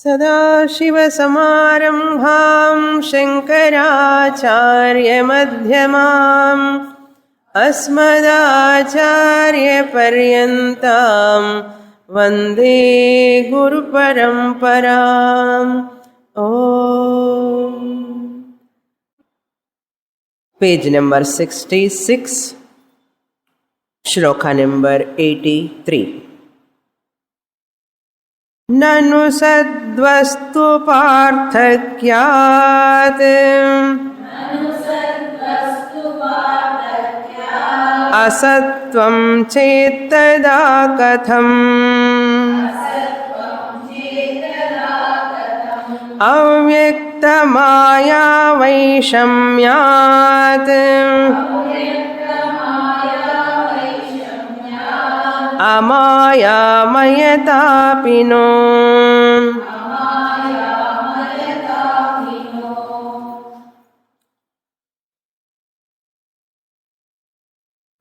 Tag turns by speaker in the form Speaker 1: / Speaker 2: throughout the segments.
Speaker 1: सदाशिवसमारम्भां शङ्कराचार्यमध्यमाम् अस्मदाचार्यपर्यन्तां वन्दे गुरुपरम्पराम्. Page number 66, shloka number 83. ननु सद्वस्तु पार्थक्यात् असत्त्वं चेत्तदा कथम् अव्यक्तमाया वैषम्यात् अमायामयतापिनो.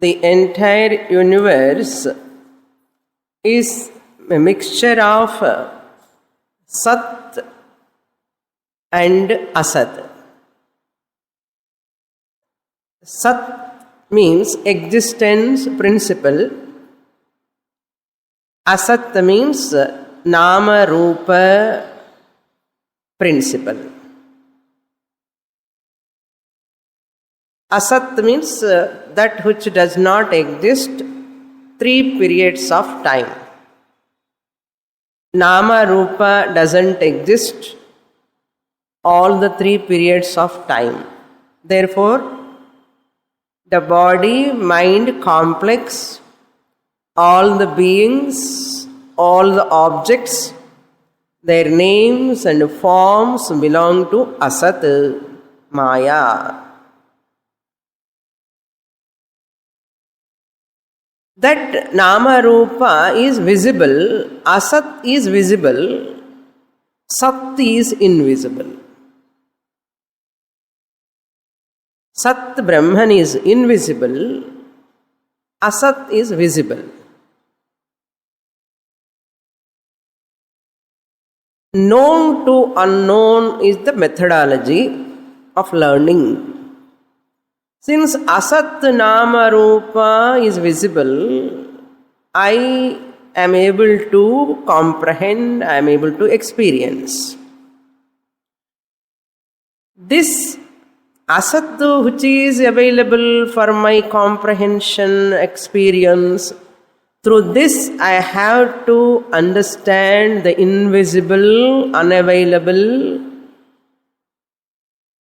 Speaker 1: The entire universe is a mixture of Sat and Asat. Sat means existence, principle. Asat means Nama Rupa, principle. Asat means that which does not exist, 3 periods of time. Nama Rupa doesn't exist, all the 3 periods of time. Therefore, the body, mind complex, all the beings, all the objects, their names and forms belong to Asat, Maya. That Nama Rupa is visible, Asat is visible, Sat is invisible. Sat Brahman is invisible, Asat is visible. Known to unknown is the methodology of learning. Since Asat Nama Rupa is visible, I am able to comprehend, I am able to experience. This Asat which is available for my comprehension, experience, through this I have to understand the invisible, unavailable,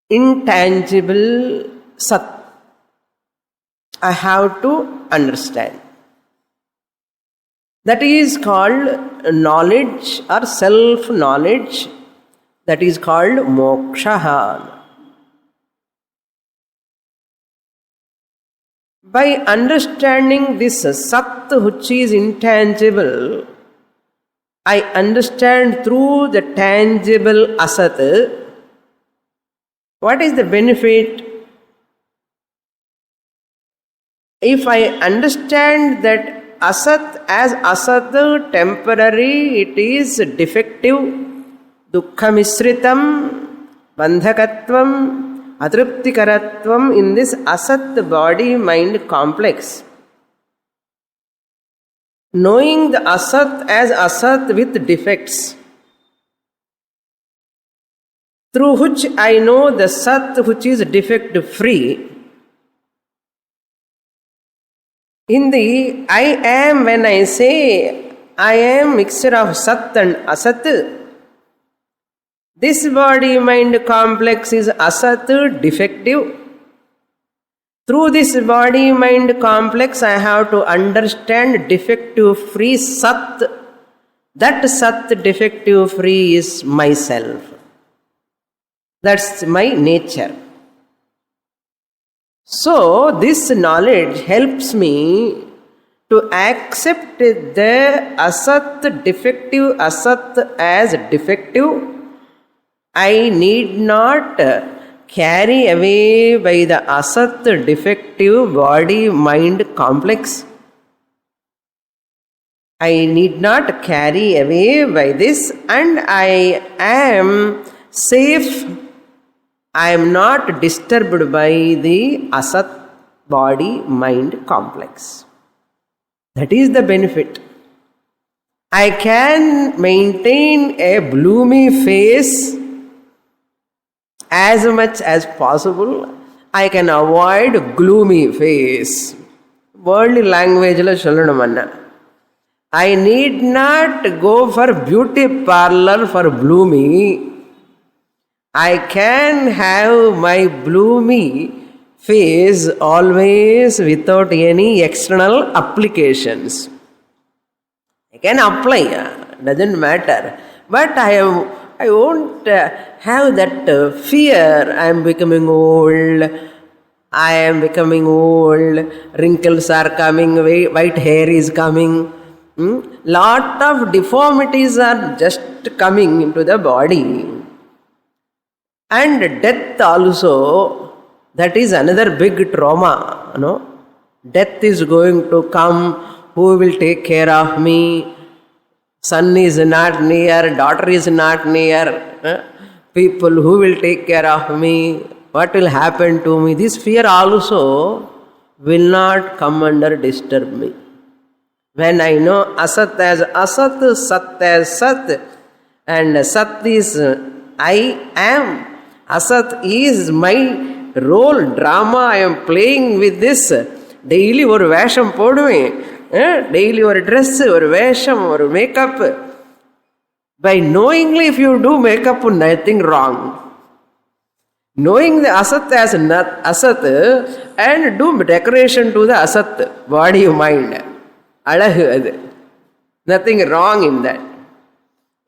Speaker 1: intangible Sat. I have to understand. That is called knowledge or self-knowledge. That is called moksha. By understanding this Sat which is intangible, I understand through the tangible Asat. What is the benefit? If I understand that Asat as Asat, temporary, it is defective, dukkha misritam, bandhakatvam, atruptikaratvam in this Asat body mind complex. Knowing the Asat as Asat with defects, through which I know the Sat which is defect free. In the I am, when I say I am mixture of Sat and Asat, this body mind complex is Asat, defective. Through this body mind complex I have to understand defective free Sat. That Sat defective free is myself. That's my nature. So this knowledge helps me to accept the Asat, defective Asat as defective. I need not carry away by the Asat defective body mind complex. I need not carry away by this, and I am safe. I am not disturbed by the asat body-mind complex. That is the benefit. I can maintain a gloomy face as much as possible. I can avoid gloomy face. Worldly language la sollanamanna. I need not go for beauty parlor for gloomy. I can have my gloomy face always without any external applications. I can apply, doesn't matter. But I won't have that fear. I am becoming old. I am becoming old. Wrinkles are coming. White hair is coming. Lot of deformities are just coming into the body. And death also, that is another big trauma. No? Death is going to come. Who will take care of me? Son is not near, daughter is not near. People who will take care of me? What will happen to me? This fear also will not come under disturb me. When I know asat as asat, sat as sat, and sat is I am, asat is my role, drama I am playing with this. Daily ஒரு வேஷம் போடுவேன், daily ஒரு dress, ஒரு வேஷம், ஒரு makeup. By knowingly if you do makeup, nothing wrong. Knowing the asat as asat and do decoration to the asat, body, mind. Alahu adu. Nothing wrong in that.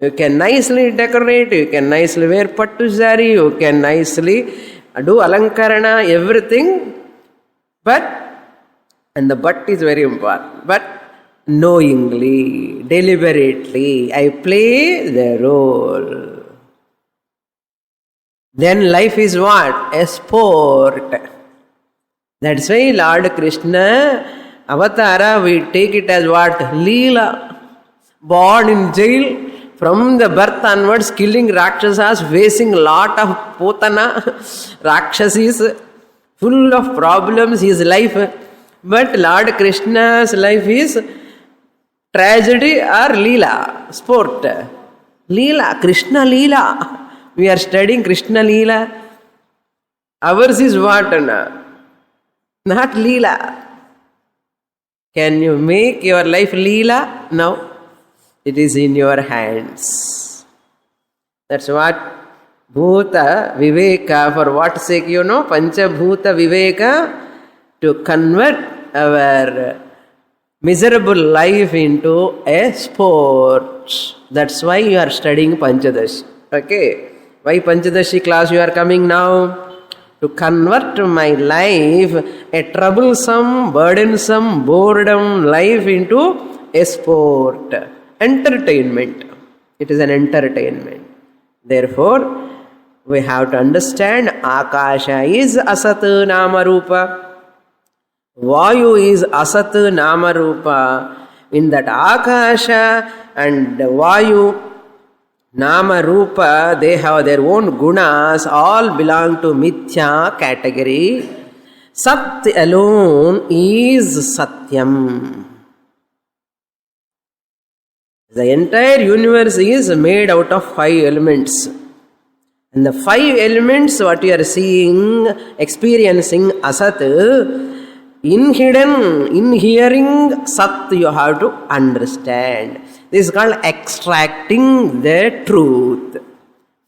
Speaker 1: You can nicely decorate, you can nicely wear pattu saree, you can nicely do alankarana, everything. And the but is very important. But knowingly, deliberately, I play the role. Then life is what? A sport. That's why Lord Krishna, Avatara, we take it as what? Leela. Born in jail, from the birth onwards, killing Rakshasas, facing lot of Potana, Rakshasis, full of problems, his life. But Lord Krishna's life is tragedy or Leela, sport. Leela, Krishna Leela. We are studying Krishna Leela. Ours is what? Not Leela. Can you make your life Leela? No. It is in your hands. That's what Bhuta Viveka, for what sake you know? Pancha Bhuta Viveka, to convert our miserable life into a sport. That's why you are studying Panchadashi. Okay. Why Panchadashi class you are coming now? To convert my life, a troublesome, burdensome, boredom life into a sport. Entertainment. It is an entertainment. Therefore, we have to understand Akasha is Asat Nama Rupa. Vayu is Asat Nama Rupa. In that Akasha and Vayu, Nama Rupa, they have their own gunas, all belong to Mithya category. Sat alone is Satyam. The entire universe is made out of 5 elements. And the 5 elements, what you are seeing, experiencing Asat, in hidden, in hearing Sat, you have to understand. This is called extracting the truth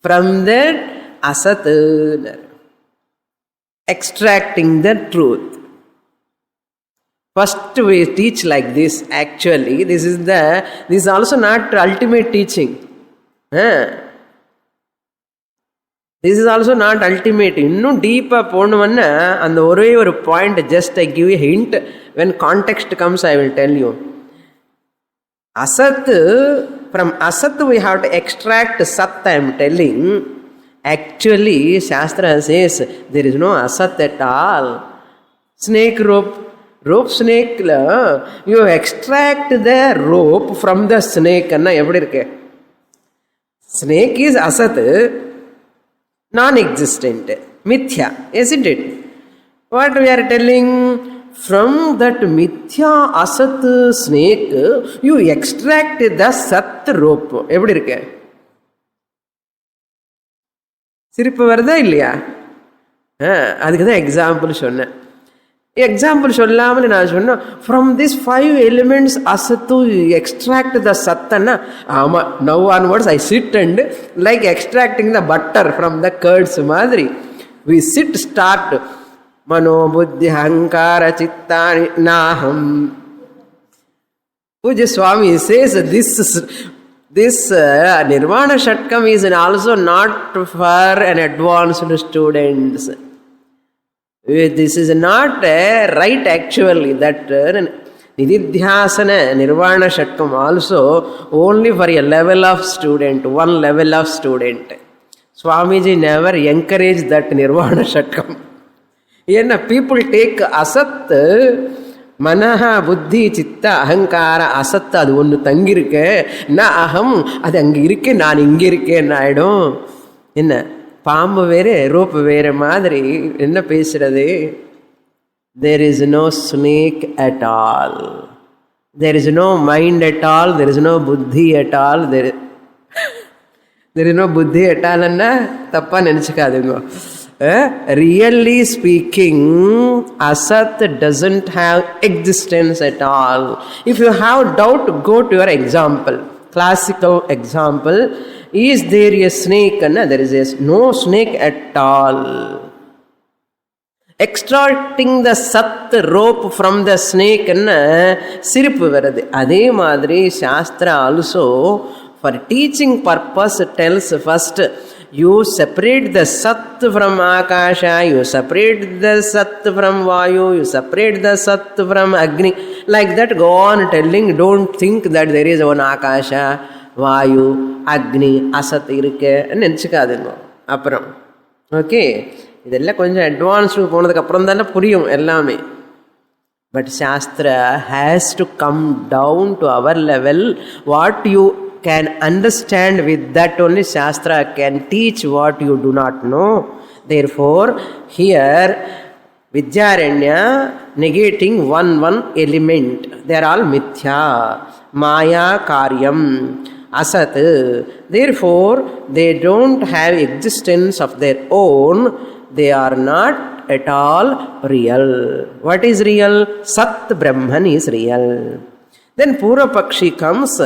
Speaker 1: from that Asat. Extracting the truth. First we teach like this. Actually, this is also not ultimate teaching. This is also not ultimate. Innum deeper ponnuvanna and ore oru point, just I give a hint. When context comes, I will tell you. Asat, from Asat we have to extract Sat, I am telling. Actually, Shastra says there is no Asat at all. Snake rope, rope ஸ்னேக்கில் you extract the rope from the ஸ்னேக்னா எப்படி இருக்கு? Snake is அசத்து, நான் existent, மித்யா, isn't it? What we are telling? From that mithya asat snake you extract the sat rope. எப்படி இருக்கு? சிரிப்பு வருதா இல்லையா? அதுக்கு தான் எக்ஸாம்பிள் சொன்னேன். எக்ஸாம்பிள் சொல்லாமல் நான் சொன்னேன் from this 5 elements asatu extract the சத்தன்னா ஆமாம், now onwards I sit and like extracting the butter from the curds மாதிரி we sit start mano buddhi ahankara chittani naham. Puja Swami says this Nirvana Shatkam is also not for an advanced students. This is not right actually, that Nididhyasana Nirvana Shatkam also only for a level of student, one level of student. Swamiji never encouraged that Nirvana Shatkam. When people take asat, manaha buddhi chitta ahankara asat, அது ஒன்று தங்கியிருக்க, நான் அகம் அது அங்கே இருக்கே, நான் இங்கே இருக்கேன் ஆயிடும். என்ன பாம்பு வேறு ரோப்பு வேறு மாதிரி என்ன பேசுறது? There is no snake at all, there is no mind at all, there is no buddhi at all, there is no buddhi at all ன்னா தப்பா நினச்சிக்காதுங்க. Really speaking, asat doesn't have existence at all. If you have doubt, go to your example, classical example. Is there a snake? There is no snake at all. Extracting the sat rope from the snake sirippu varadu. Adhe madri Shastra also for teaching purpose tells first you separate the sat from akasha, you separate the sat from vayu, you separate the sat from agni. Like that go on telling. Don't think that there is one akasha, vayu, agni, asat இருக்கு நினச்சிக்காதுங்க. அப்புறம் okay, இதெல்லாம் கொஞ்சம் advanced போனதுக்கு அப்புறம் தானே புரியும் எல்லாமே. But shastra has to come down to our level. What you can understand, with that only Shastra can teach what you do not know. Therefore, here Vidyaranya negating one element. They are all mithya, maya karyam, asat. Therefore, they don't have existence of their own. They are not at all real. What is real? Sat Brahman is real. Then Purva Pakshi comes.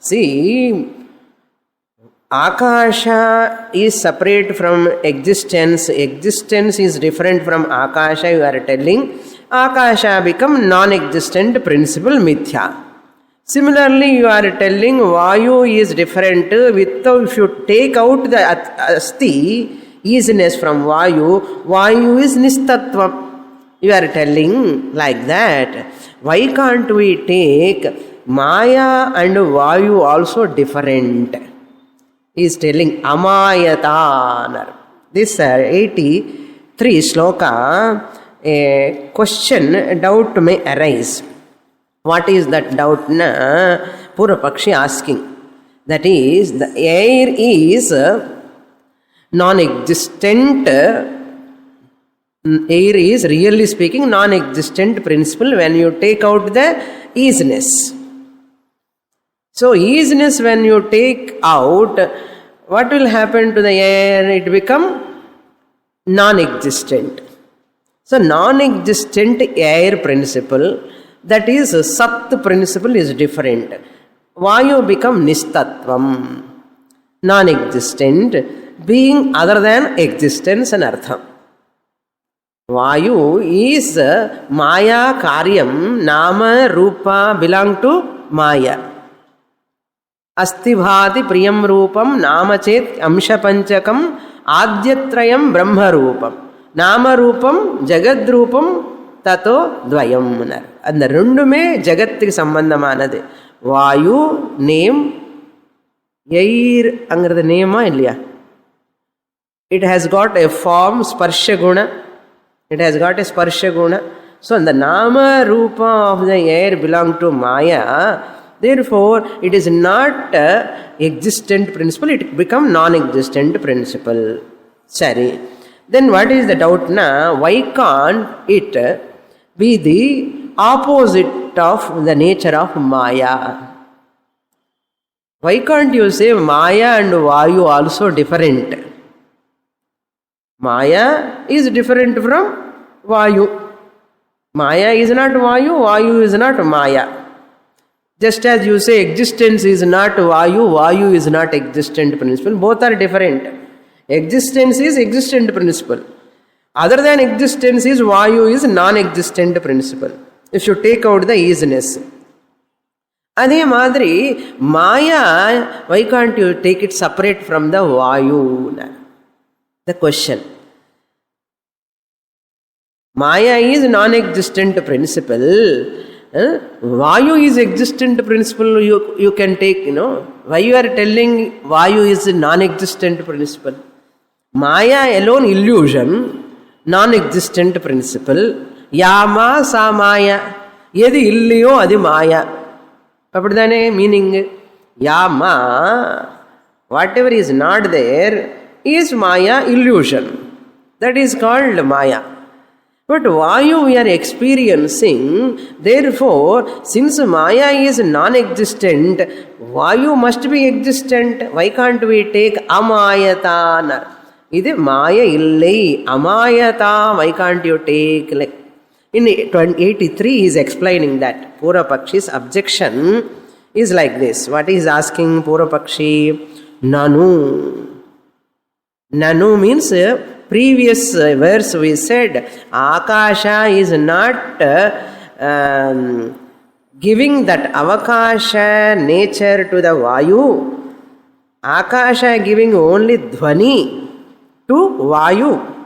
Speaker 1: See, Akasha is separate from existence. Existence is different from Akasha. You are telling Akasha become non-existent principle mithya. Similarly, you are telling Vayu is different. If you take out the asti, easiness from Vayu, Vayu is nistatvam. You are telling like that. Why can't we take Maya and Vayu also different? He is telling Amayatanar. This 83 sloka, a question, a doubt may arise. What is that doubt? Purva Pakshi asking. That is, the air is non-existent. Air is really speaking non-existent principle when you take out the easiness. So easiness when you take out, what will happen to the air? It become non-existent. So non-existent air principle, that is sat principle, is different. Vayu become nistatvam, non-existent, being other than existence and artham. Vayu is maya karyam, nama rupa belong to maya. Asti bhati priyam rupam namachet amsha panchakam adyatrayam brahma rupam. Nama rupam jagad rupam tato dvayam. அந்த ரெண்டுமே ஜகத்துக்கு சம்பந்தமானது. வாயு name, air அங்கிறது நேமா இல்லையா? It has got a form, sparsha guna. It has got a sparsha guna. So the Nama Rupa of the air belong to Maya. Therefore, it is not existent principle, it become non-existent principle. Sorry. Then what is the doubt na? Why can't it be the opposite of the nature of Maya? Why can't you say Maya and Vayu also different? Maya is different from Vayu. Maya is not Vayu, Vayu is not Maya. Just as you say existence is not Vayu, Vayu is not existent principle, both are different. Existence is existent principle. Other than existence is Vayu is non-existent principle. If you take out the isness. Adhe madri, Maya, why can't you take it separate from the Vayu? The question. Maya is non-existent principle. Vayu is existent principle. You can take, Why you are telling Vayu is a non-existent principle? Maya alone illusion, non-existent principle. Yama sa Maya. Yedi illiyo adi Maya. Papadane meaning Yama, whatever is not there is Maya illusion. That is called Maya. But Vayu we are experiencing, therefore, since Maya is non-existent, Vayu must be existent. Why can't we take Amayata? Idu Maya illai, Amayata, why can't you take? Like, in 83 he is explaining that. Purapakshis objection is like this. What is asking Purapakshi? Nanu. Nanu means previous verse we said Akasha is not giving that Avakasha nature to the Vayu. Akasha giving only Dhvani to Vayu.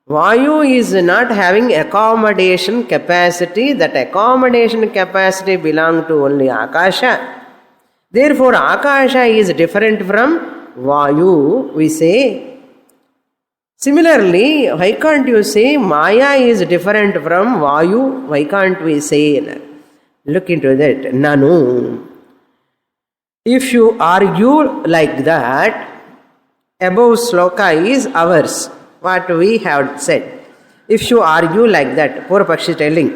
Speaker 1: Vayu is not having accommodation capacity. That accommodation capacity belongs to only Akasha. Therefore, Akasha is different from Vayu, we say. Similarly, why can't you say Maya is different from Vayu? Why can't we say? Look into that. Nanu. If you argue like that, above sloka is ours. What we have said. If you argue like that, Purapakshi telling,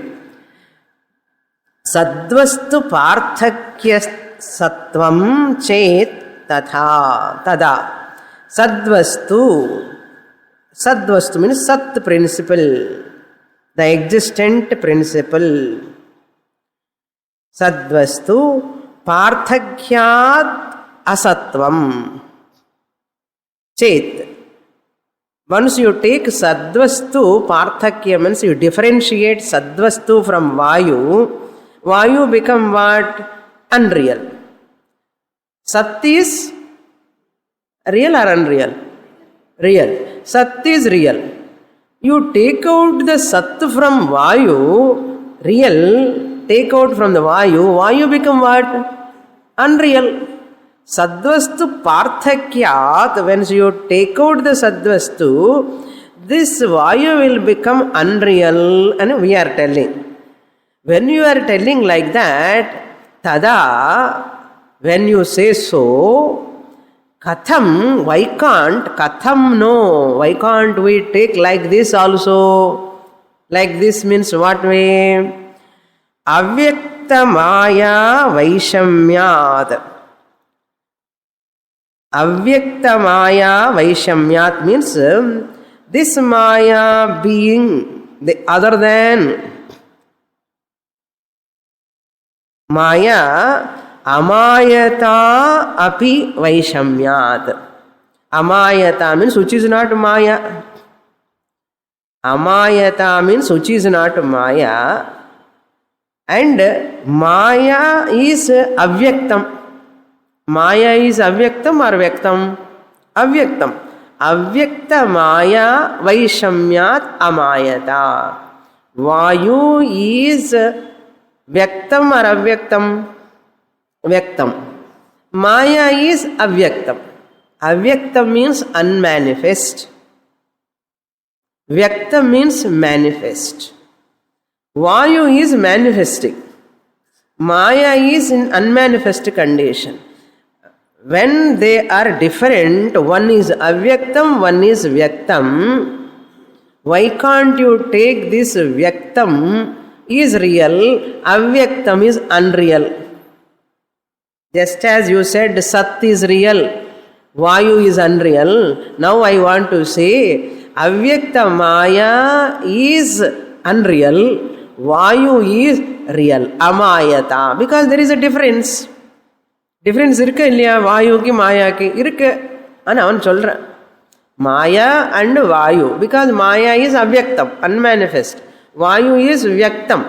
Speaker 1: Sadvastu parthakya sattvam chet tatha tada. Sadvastu. Sadvastu means Sat principle, the existent principle. Sadvastu parthakyat asatvam chet. Once you take Sadvastu, Parthakya means you differentiate Sadvastu from Vayu, Vayu become what? Unreal. Sat is real or unreal? Real. Sat is real. You take out the Sat from Vayu, real, take out from the Vayu, Vayu become what? Unreal. Sadvastu parthakyat, when you take out the Sadvastu, this Vayu will become unreal, and we are telling. When you are telling like that, tada, when you say so, katham, why can't, katham no, why can't we take like this also? Like this means what way? Avyakta Maya Vaishamyat. Avyakta Maya Vaishamyat means this Maya being the other than Maya, Amayata api Vaishamyat. Amayata means which is not Maya. Amayata means which is not Maya. And Maya is Avyaktam. Maya is avyaktam or vyaktam? Avyaktam. Avyakta Maya Vaishamyat Amayata. Vayu is vyaktam or avyaktam? Vyaktam. Maya is avyaktam. Avyaktam means unmanifest. Vyaktam means manifest. Vayu is manifesting. Maya is in unmanifest condition. When they are different, one is avyaktam, one is vyaktam. Why can't you take this vyaktam is real, avyaktam is unreal? Just as you said Sat is real, Vayu is unreal. Now I want to say avyakta Maya is unreal, Vayu is real, amayata. Because there is a difference. Difference irukka illaya Vayu ki Maya ki irukku. Ana avan solran Maya and Vayu, because Maya is avyaktam, unmanifest, Vayu is vyaktam.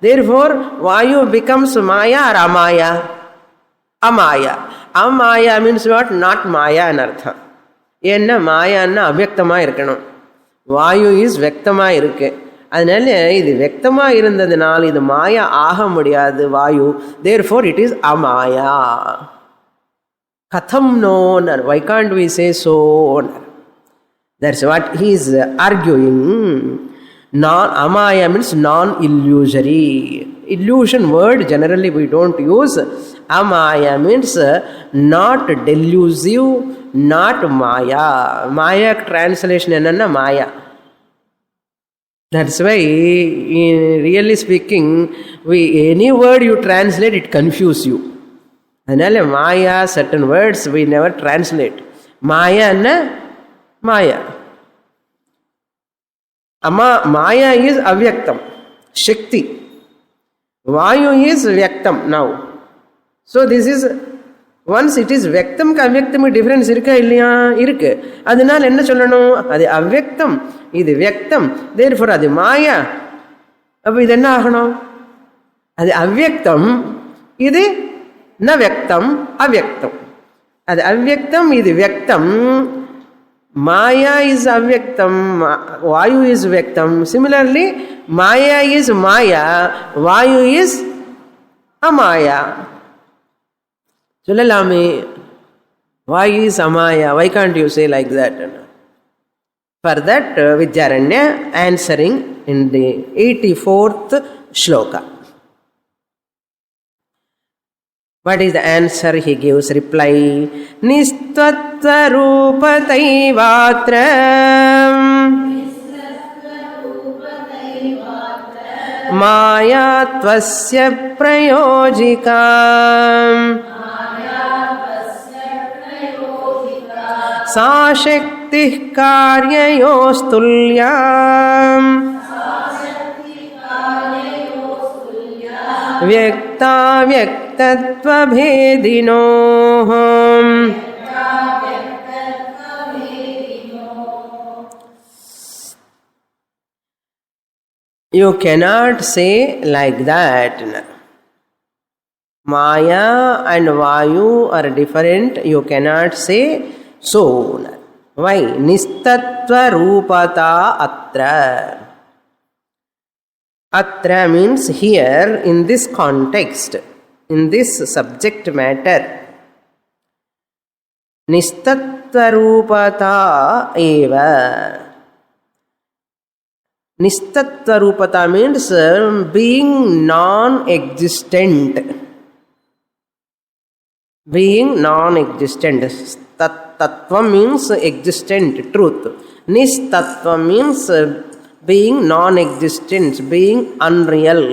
Speaker 1: Therefore Vayu becomes Maya or amaya? Amaya. Amaya means what? Not Maya anartha. Enna Maya anna avyaktama irukkanum, Vayu is vyaktama irukku. அதனால இது வெக்தமா இருந்ததுனால் இது மாயா ஆக முடியாது வாயு. therefore it is amaya. katham no? Why can't we say so? That's what he is arguing. Amaya means non-illusory. Illusion word generally we don't use. Amaya means not delusive, not maya. Maya translation enna maya. That's why, really speaking, any word you translate, it confuses you. Another Maya, certain words we never translate. Maya na Maya. Maya is avyaktam, Shakti. Vayu is vyaktam now. So this is, once it is vyaktam ka avyaktam difference irukka illaya? Irukku. Adinal enna sollanum? Adu avyaktam, idu vyaktam, therefore adu maya. Appo idu enna aganum? Adu avyaktam, idu na vyaktam, avyaktam. Adu avyaktam, idu vyaktam. Maya is avyaktam, Vayu is vyaktam. Similarly, Maya is Maya, Vayu is amaya. Solalame, why is amaya? Why can't you say like that? For that, Vidyaranya answering in the 84th shloka. What is the answer he gives? Reply: Nistvattva rupataivatra mayatvasya prayojika सा शक्ति कार्ययोस्तुल्या व्यक्ता व्यक्तत्वभेदिनोः. You cannot say like that. Maya and Vayu are different. You cannot say so. Why? Nistatva rupata atra. Atra means here, in this context, in this subject matter. Nistatva rupata eva. Nistatva rupata means being non-existent. Being non-existent. Tattva means existent, truth. Nistatva means being non-existent, being unreal.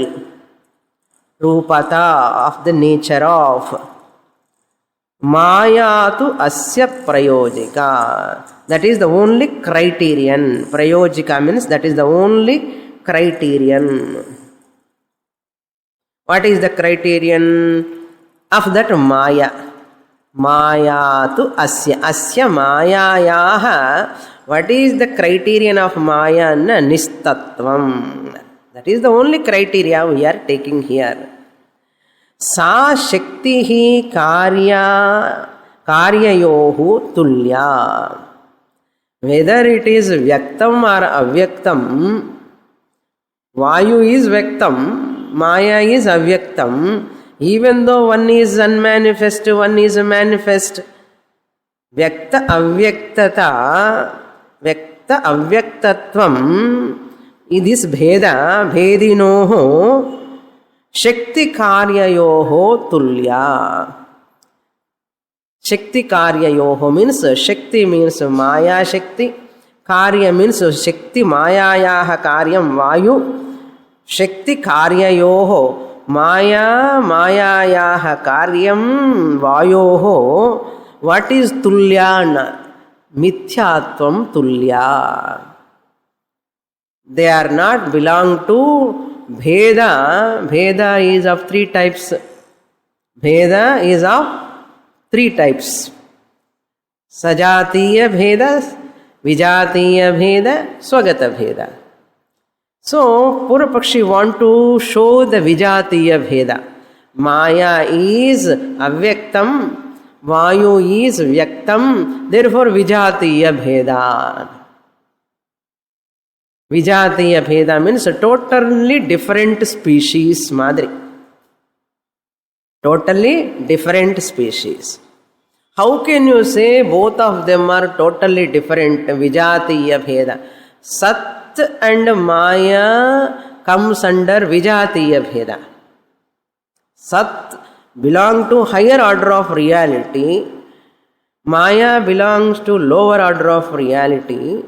Speaker 1: Rupata, of the nature of. Maya tu asya prayojika. That is the only criterion. Prayojika means that is the only criterion. What is the criterion of that Maya? Maya tu asya. Asya mayayaha. What is the criterion of Maya? Nistatvam. That is the only criteria we are taking here. Sa shaktihi karyayohu tulya. Whether it is vyaktam or avyaktam, Vayu is vyaktam, Maya is avyaktam. Even though one is unmanifest, one is manifest, vyakta avyaktata, vyakta avyaktatvam this bheda, bhedinoho, shakti karyayoho tulya. Shakti karyayoho means shakti means maya shakti, karya means shakti mayayaha karyam vayu, shakti karyayoho maya mayayaha karyam vayoho. What is tulyana? Mithyatvam tulya. They are not belong to bheda. Bheda is of three types. Bheda is of three types. Sajatiya bheda, vijatiya bheda, swagata bheda. So, Purvapakshi want to show the vijatiya bheda. Maya is avyaktam, vayu is vyaktam, therefore vijatiya bheda. Vijatiya bheda means a totally different species, Madri. Totally different species. How can you say both of them are totally different? Vijatiya bheda. Sat and Maya comes under Vijatiya bheda. Sat belongs to higher order of reality. Maya belongs to lower order of reality.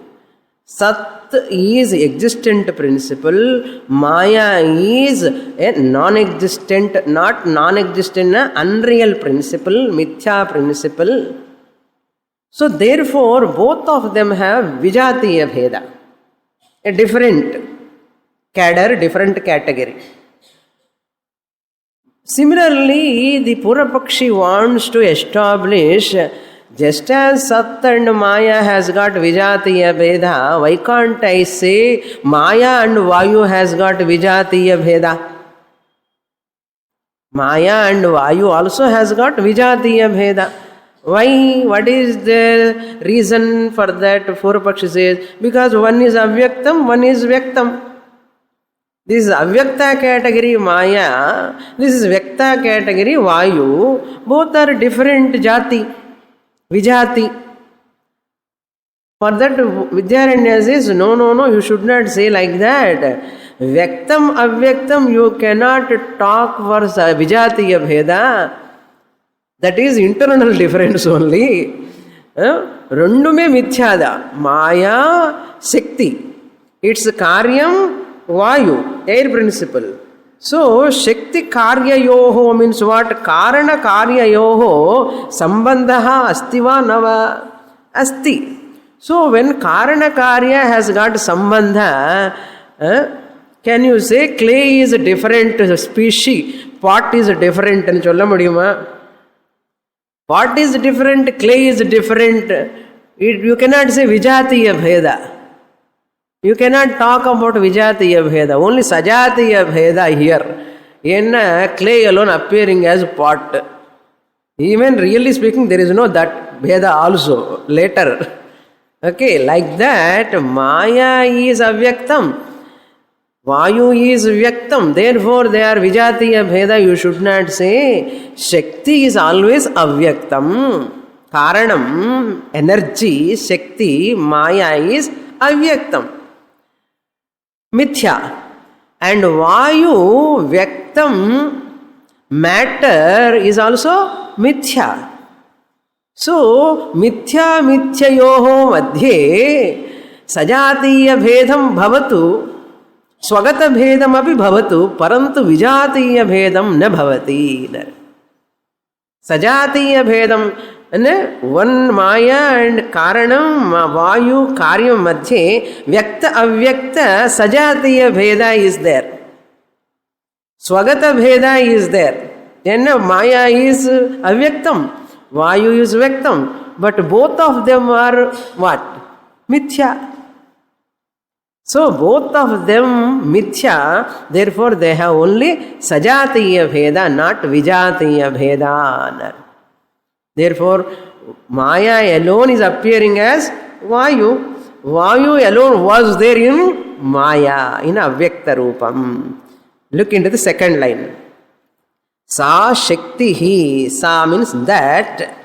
Speaker 1: Sat is existent principle. Maya is a non-existent, not non-existent, unreal principle, mithya principle. So therefore, both of them have Vijatiya bheda, a different cadre, different category. Similarly, the Purvapakshi wants to establish, just as Sat and Maya has got Vijatiya bheda, why can't I say Maya and Vayu has got Vijatiya bheda? Maya and Vayu also has got Vijatiya bheda. Why? What is the reason for that? Purvapakshi says, because one is avyaktam, one is vyaktam. This is avyakta category Maya, this is vyakta category Vayu. Both are different jati, vijati. For that, Vidyaranya says, no, you should not say like that. Vyaktam, avyaktam, you cannot talk for vijatiya bheda. That is internal difference only. Rendume mithyada. Maya, Shakti. Its karyam, Vayu, air principle. So, Shakti karya yoho means what? Karana karya yoho sambandha astiva nava asti. So, when karana karya has got sambandha, can you say clay is a different species, pot is different and cholla mudiyuma? Pot is different, clay is different. You cannot say vijatiya bheda. You cannot talk about vijatiya bheda. Only sajatiya bheda here. In clay alone appearing as pot. Even really speaking, there is no that bheda also later. Okay, like that, Maya is avyaktam. Vayu is vyaktam. Therefore, they are vijatiya bheda. You should not say Shakti is always avyaktam. Karanam, energy, Shakti, Maya is avyaktam. Mithya. And Vayu, Vyaktam, matter is also Mithya. So, Mithya Mithyayoho Madhye Sajatiya Bhedam Bhavatu Swagata Bhedam Api Bhavatu Parantu Vijatiya Bhedam Na Bhavati. Sajatiya Bhedam, one Maya and Karanam, Vayu, Karyam Madhye, Vyakta Avyakta, Sajatiya Bheda is there. Swagata Bheda is there. Then Maya is Avyaktam, Vayu is Vyaktam, but both of them are what? Mithya. So both of them Mithya, therefore they have only Sajatiya Bheda, not Vijatiya Bheda. Therefore, Maya alone is appearing as Vayu. Vayu alone was there in Maya, in Avyakta Rupam. Look into the second line. Sa Shakti hi. Sa means that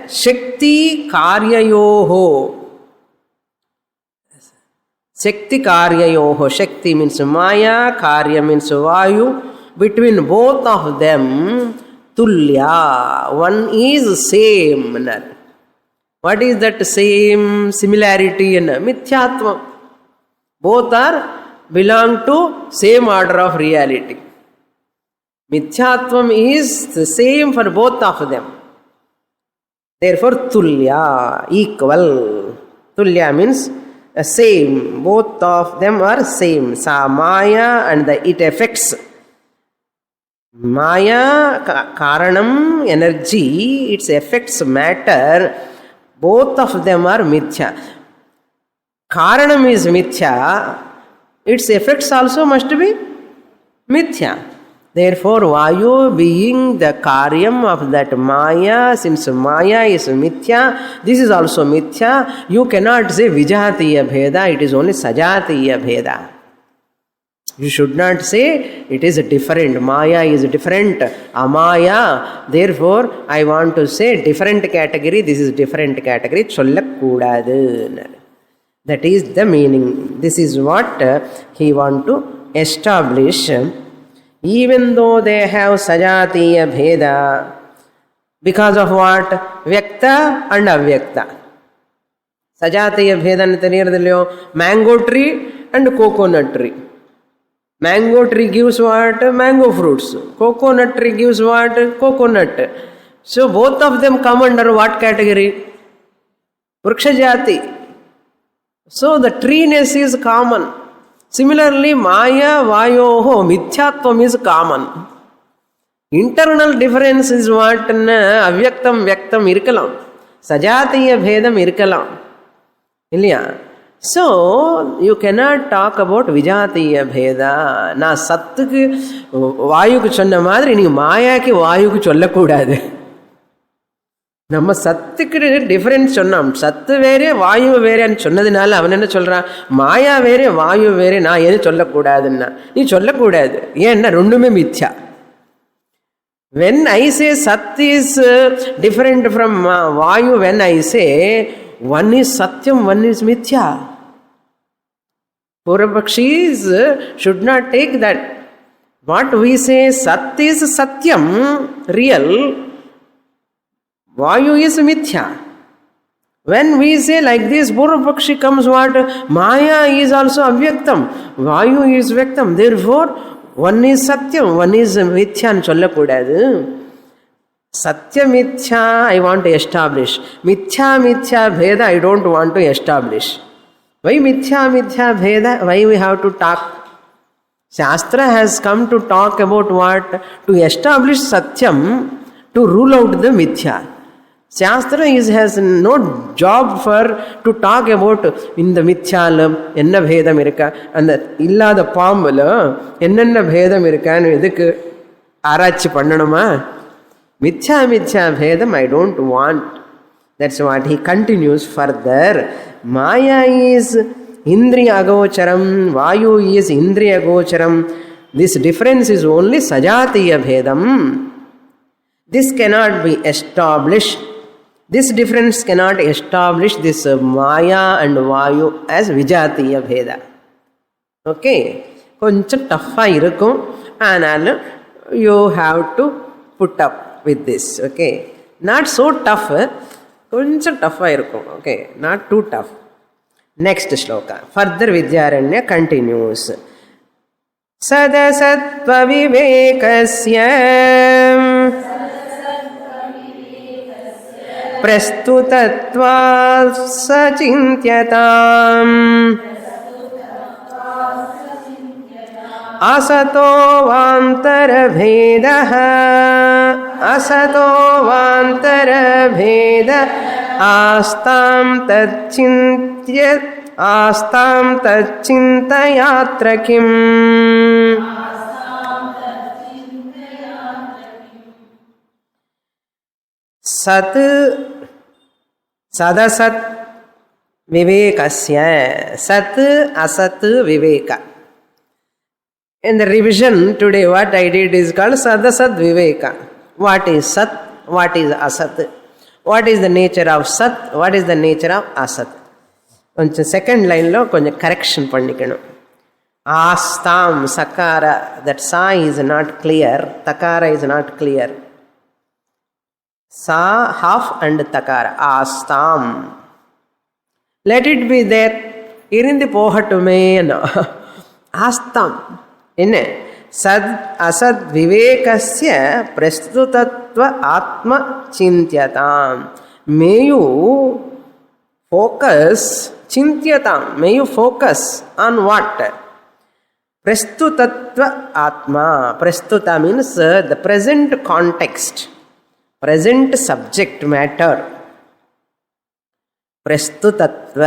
Speaker 1: Shakti karyayoho. Shakti karyayoho. Shakti means Maya, Karya means Vayu. Between both of them, Tulya. One is same. What is that same similarity in Mithyatvam? Both belong to same order of reality. Mithyatvam is the same for both of them. Therefore, Tulya, equal. Tulya means same. Both of them are same. Sa Maya and it affects. Maya, Karanam, energy, its effects matter. Both of them are Mithya. Karanam is Mithya. Its effects also must be Mithya. Therefore, Vayu being the Karyam of that Maya, since Maya is Mithya, this is also Mithya. You cannot say Vijatiya Bheda, it is only Sajatiya Bheda. You should not say it is different. Maya is different. Amaya. Therefore, I want to say different category. This is different category. Sollakudadu. That is the meaning. This is what he want to establish. Even though they have Sajatiya Bheda, because of what? Vyakta and Avyakta. Sajatiya Bheda, mango tree and coconut tree. Mango tree gives what? Mango fruits. Coconut tree gives what? Coconut. So both of them come under what category? Vriksha Jati. So the treeness is common. Similarly, Maya, Vayoho, Mithyatvam is common. Internal difference is what? Avyaktam, Vyaktam irkalam. Sajatiya Bhedam irkalam. Ilya. So, you cannot talk about Vijatiya Bheda. Na Sattuku Vayuku சொன்ன மாதிரி நீ மாயாக்கு வாயுக்கு சொல்லக்கூடாது. நம்ம சத்துக்கு difference சொன்னோம். சத்து வேறே வாயு வேறேன்னு சொன்னதுனால அவன் என்ன சொல்றான்? மாயா வேறே வாயு வேறே நான் ஏன் சொல்லக்கூடாதுன்னா நீ சொல்லக்கூடாது. ஏன்னா ரெண்டுமே மித்யா. When I say Sat is different from Vayu, when I say one is Satyam, one is Mithya. Purvapakshis should not take that. What we say Sat is Satyam, real, Vayu is Mithya. When we say like this, Purvapakshi comes what? Maya is also Avyaktam, Vayu is Vyaktam. Therefore, one is Satyam, one is Mithya and sollakudadu. Satya Mithya I want to establish. Mithya Bheda I don't want to establish. Why Mithya Bheda? Why we have to talk? Shastra has come to talk about what? To establish Satyam, to rule out the Mithya. Shastra has no job to talk about in the Mithyalam, enna Bhedam irukka, and illa the Pambala, enna Bhedam irukka, and edukku Arachi Pandanama. Mithya Bhedam I don't want. That's what he continues further. Maya is Indriya Agocharam, Vayu is Indriya Agocharam. This difference is only Sajatiya Bhedam. This cannot be established. This difference cannot establish this Maya and Vayu as Vijatiya Bheda. Okay? Koncha tough-a irukum, and you have to put up with this. Okay? Not so tough. Koncha tough-a irukum. Okay? Not too tough. Next shloka. Further Vidyaranya continues. Sadasatva vivekasya prastutatva sachintyatam asato vantara bheda astam tachintayatra kim. Sat sadasat vivekasya. Sat asat viveka. In the revision today, what I did is called sadasat viveka. What is sat? What is asat? What is the nature of sat? What is the nature of asat? కొంచెం second లైన్లో కొంచెం correction பண்ணிக்கணும். ఆస్తాం సకార, that సా is not clear, తకార is not clear. సా half and తకార ఆస్తాం. లెట్ ఇట్ బి దేర్, ఇరింది పోహట్టుమే అన్న ఆస్తాం. என்ன సద్ అసద్ వివేకస్య ప్రస్తుతత్వ ఆత్మ చింత్యతాం. మే యు ఫోకస్ చింత్యతాం, may you focus on what? ప్రస్తుతత్వ ఆత్మ. ప్రస్తుత means the present context, present subject matter. ప్రస్తుతత్వ.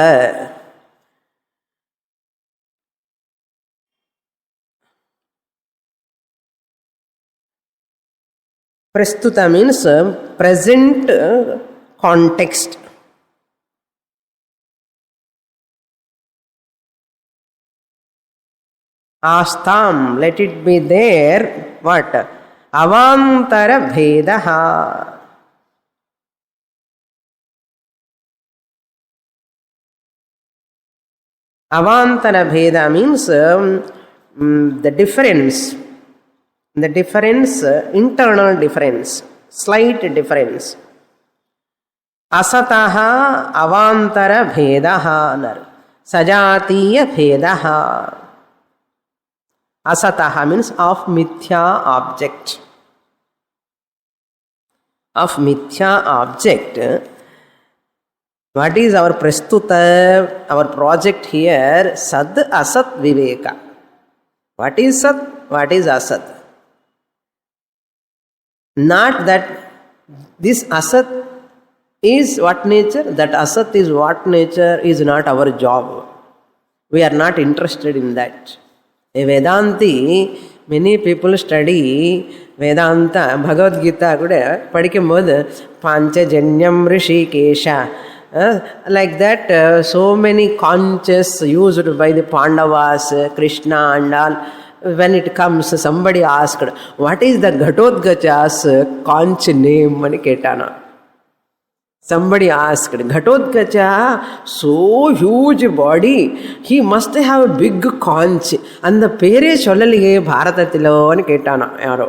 Speaker 1: ప్రస్తుత మీన్స్ ప్రెజెంట్ కాంటెక్స్ట్. ఆస్తాం, let it be there. What? అవాంతర భేద. అవాంతర భేద means the difference. The difference, internal difference, slight difference. Asataha avantara bhedaha anar. Sajatiya bhedaha. Asataha means of mithya object. Of mithya object. What is our prastuta, our project here? Sad asat viveka. What is sat? What is asat? Not that this asat is what nature, that asat is what nature, is not our job. We are not interested in that. A Vedanti, many people study Vedanta, Bhagavad Gita kuda padikumbodhu Panchajanyam Rishikesha, like that. So many conches used by the Pandavas, Krishna and all. When it comes, somebody asked, what is the Ghatotkacha's conch name? Ani ketana. Somebody asked, Ghatotkacha, so huge body, he must have a big conch. And the pere sollaliye Bharatathilo ani ketana yaro.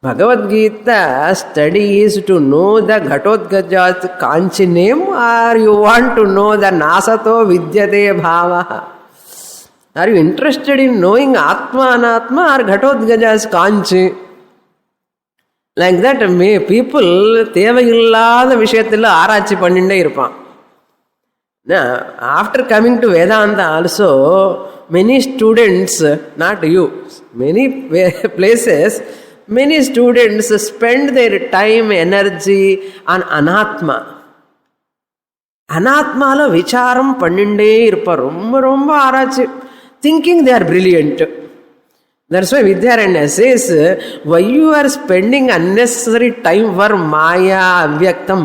Speaker 1: Bhagavad Gita study is to know the Ghatotkacha's conch name, or you want to know the Nasato Vidyate Bhava? Are you interested in knowing Atma, Anatma, or Ghatotkacha's conch? Like that, people தேவையில்லாத விஷயத்தில் ஆராய்ச்சி பண்ணிட்டே இருப்பான். After coming to Vedanta also, many students, not you, many places, many students spend their time, energy on Anatma. Anatmalo vicharam பண்ணிண்டே இருப்பார். ரொம்ப ரொம்ப ஆராய்ச்சி. Thinking they are brilliant. That's why Vidyaranya says, why you are spending unnecessary time for Maya, Avyaktam,